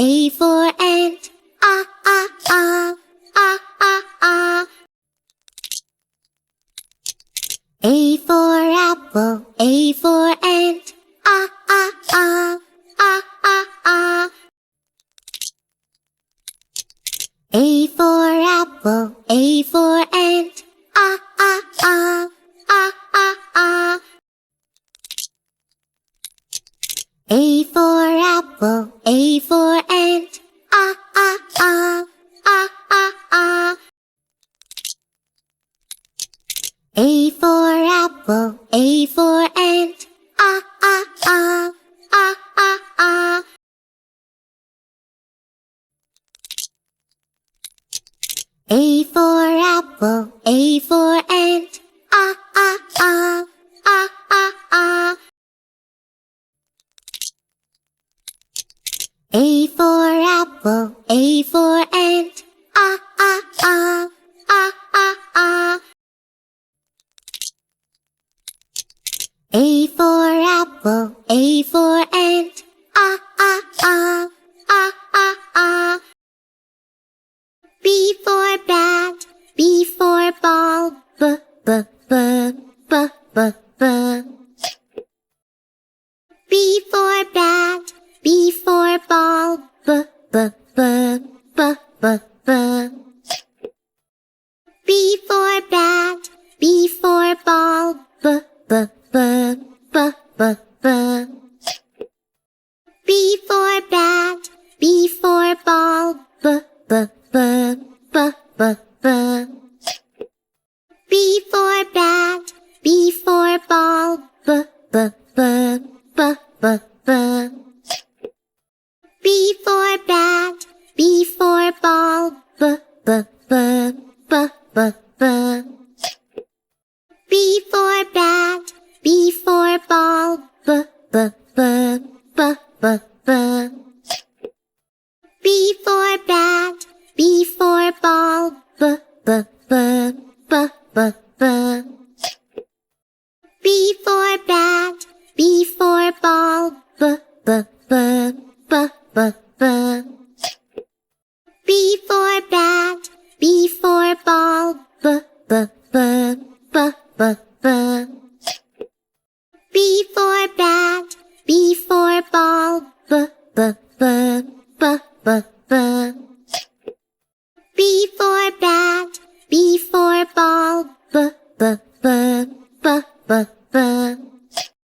A for ant, ah, ah, ah, ah, ah, ah. A for apple, A for ant, ah, ah, ah, ah, ah, ah. A for apple, A for ant, ah, ah, ah, ah, ah, ah. A for apple, A for ant, ah, ah, ah, ah, ah, ah. A for apple, A for ant, ah, ah, ah, ah, ah, ah. A for apple, A for ant, ah, ah, ah, ah, ah, ah. A for apple, A for ant, ah, ah, ah, ah, ah, ah. A for apple, A for ant, ah, ah, ah, ah, ah, ah. B for bat, B for ball, b, b, b, b, b, b. B for bat, B for ball, b, b, b, b, b, b. B for bat, B for ball, b, b, b, b, b, b. B for bat, B for ball, b, b, b, b, b, b. B for bat, B for ball, b, b, b, b, b, b. B for bat, B for ball, b, b, b, b, b, b. B for bat, B for ball, b, b, b, b, b, b. B for bat, B for ball, b, b, b, b, b, b. B for bat, B for ball, b, b, b, b, b, b. B for bat, B for ball, b, b, b, b, b, b. B for bat, B for ball, b, b, b, b, b, b. B for bat, B for ball, b, b, b, b, b, b.